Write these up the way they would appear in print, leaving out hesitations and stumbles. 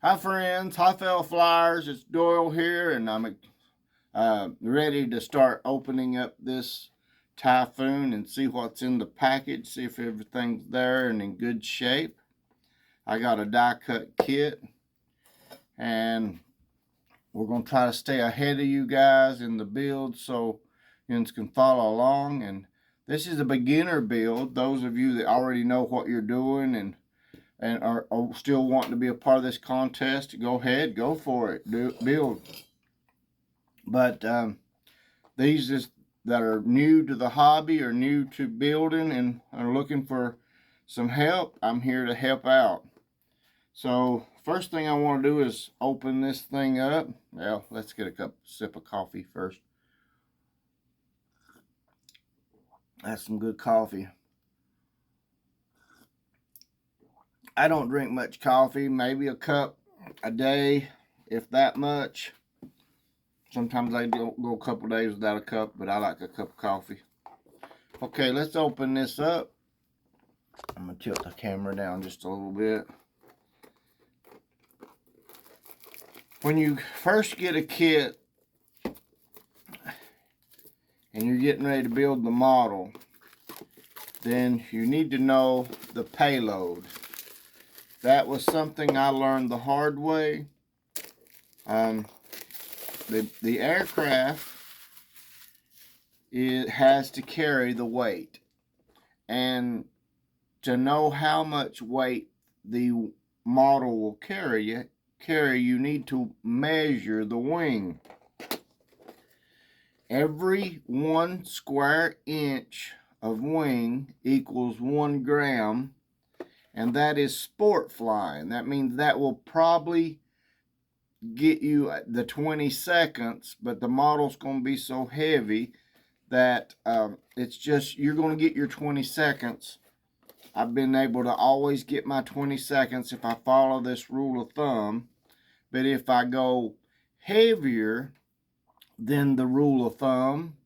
Hi friends, hi fellow flyers, it's Doyle here, and I'm ready to start opening up this Typhoon and see what's in the package, see if everything's there and in good shape. I got a die cut kit, and we're going to try to stay ahead of you guys in the build so you can follow along. And this is a beginner build. Those of you that already know what you're doing and are still wanting to be a part of this contest, go ahead, go for it, build. But these that are new to the hobby or new to building and are looking for some help, I'm here to help out. So first thing I want to do is open this thing up. Well, let's get a sip of coffee first. That's some good coffee. I don't drink much coffee, maybe a cup a day, if that much. Sometimes I go a couple days without a cup, but I like a cup of coffee. Okay, let's open this up. I'm going to tilt the camera down just a little bit. When you first get a kit and you're getting ready to build the model, then you need to know the payload. That was something I learned the hard way. The aircraft, it has to carry the weight, and to know how much weight the model will carry, you need to measure the wing. Every 1 square inch of wing equals 1 gram, and that is sport flying. That means that will probably get you the 20 seconds, but the model's going to be so heavy that it's just, you're going to get your 20 seconds. I've been able to always get my 20 seconds if I follow this rule of thumb. But if I go heavier than the rule of thumb,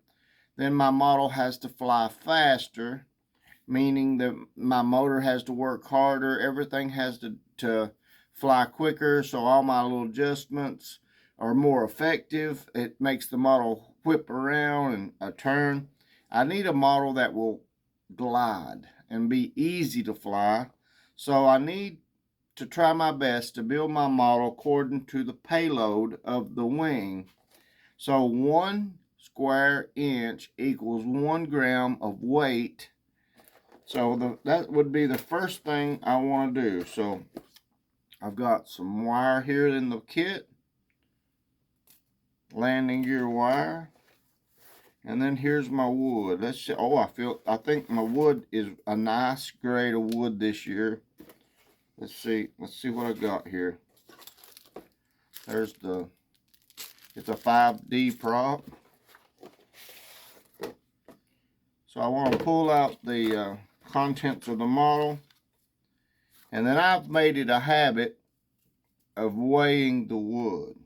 then my model has to fly faster, meaning that my motor has to work harder. Everything has to fly quicker, so all my little adjustments are more effective. It makes the model whip around and turn. I need a model that will glide and be easy to fly, so I need to try my best to build my model according to the payload of the wing. So 1 square inch equals 1 gram of weight. So that would be the first thing I want to do. So I've got some wire here in the kit, landing gear wire, and then here's my wood. Let's see. Oh, I think my wood is a nice grade of wood this year. Let's see what I got here. There's it's a 5D prop. So I want to pull out the contents of the model, and then I've made it a habit of weighing the wood.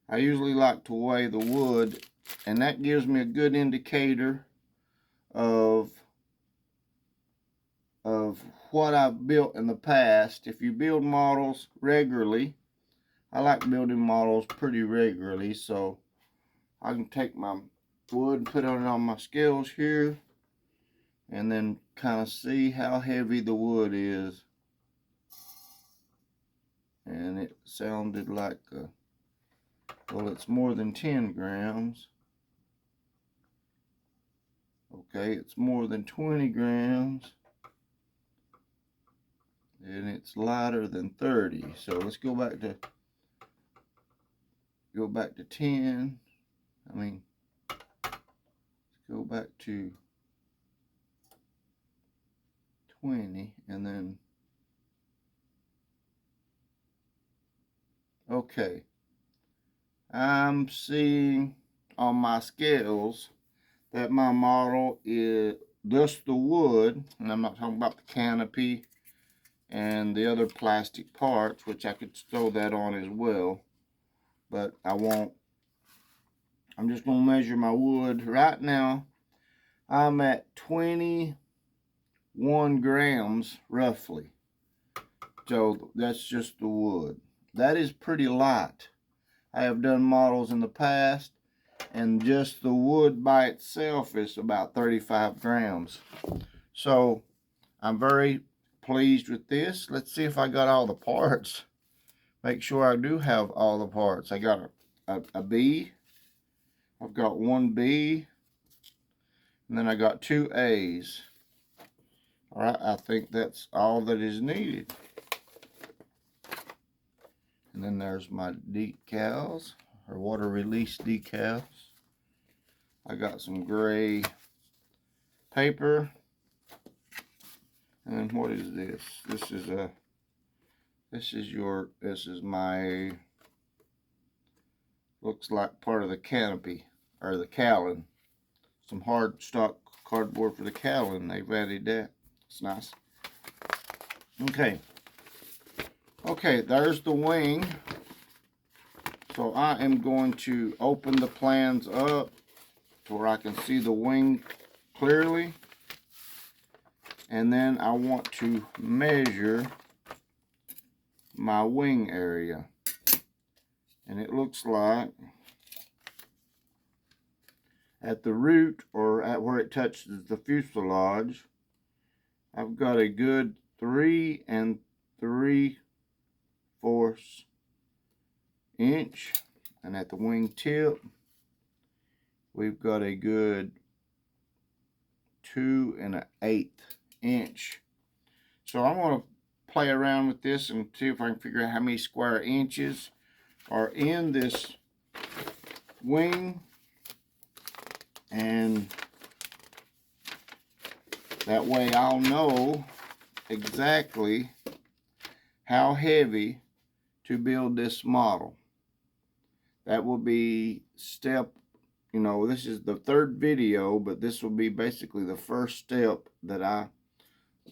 I usually like to weigh the wood, and that gives me a good indicator of what I've built in the past. If you build models regularly, I like building models pretty regularly, so I can take my wood and put it on my scales here, and then kind of see how heavy the wood is. And it sounded like well, it's more than 10 grams. Okay, it's more than 20 grams. And it's lighter than 30. So let's go back to 10. Let's go back to 20, and then okay. I'm seeing on my scales that my model is just the wood, and I'm not talking about the canopy and the other plastic parts, which I could throw that on as well, but I won't. I'm just going to measure my wood. Right now, I'm at 21 grams, roughly. So that's just the wood. That is pretty light. I have done models in the past, and just the wood by itself is about 35 grams. So I'm very pleased with this. Let's see if I got all the parts. Make sure I do have all the parts. I got a B. I've got one B. And then I got two A's. All right, I think that's all that is needed. And then there's my decals, or water release decals. I got some gray paper. And then what is this? This is my, looks like part of the canopy, or the cowling. Some hard stock cardboard for the cowling. They've added that. It's nice. Okay. Okay, there's the wing. So I am going to open the plans up to where I can see the wing clearly. And then I want to measure my wing area. And it looks like at the root, or at where it touches the fuselage, I've got a good 3 3/4 inch, and at the wing tip we've got a good 2 1/8 inch. So I'm going to play around with this and see if I can figure out how many square inches are in this wing, and that way I'll know exactly how heavy to build this model. That will be step, this is the third video, but this will be basically the first step that I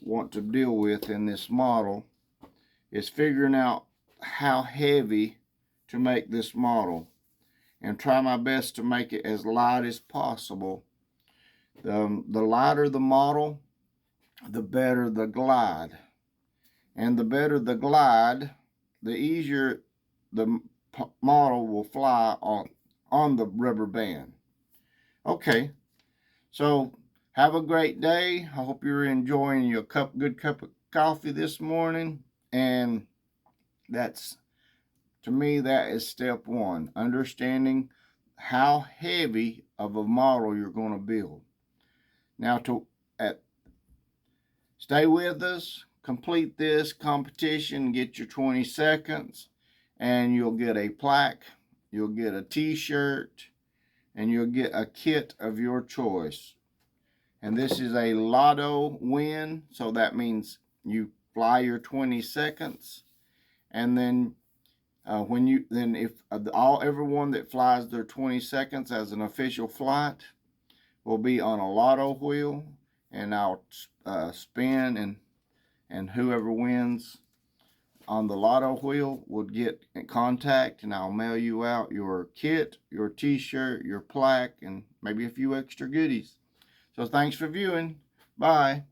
want to deal with in this model, is figuring out how heavy to make this model and try my best to make it as light as possible. The lighter the model, the better the glide. And the better the glide, the easier the model will fly on the rubber band. Okay, so have a great day. I hope you're enjoying your good cup of coffee this morning. And that's, to me, that is step one, understanding how heavy of a model you're going to build. Now, stay with us, complete this competition, get your 20 seconds, and you'll get a plaque, you'll get a t-shirt, and you'll get a kit of your choice. And this is a lotto win, so that means you fly your 20 seconds, and then if everyone that flies their 20 seconds as an official flight will be on a lotto wheel, and I'll spin, and whoever wins on the lotto wheel would get in contact, and I'll mail you out your kit, your t-shirt, your plaque, and maybe a few extra goodies. So thanks for viewing. Bye.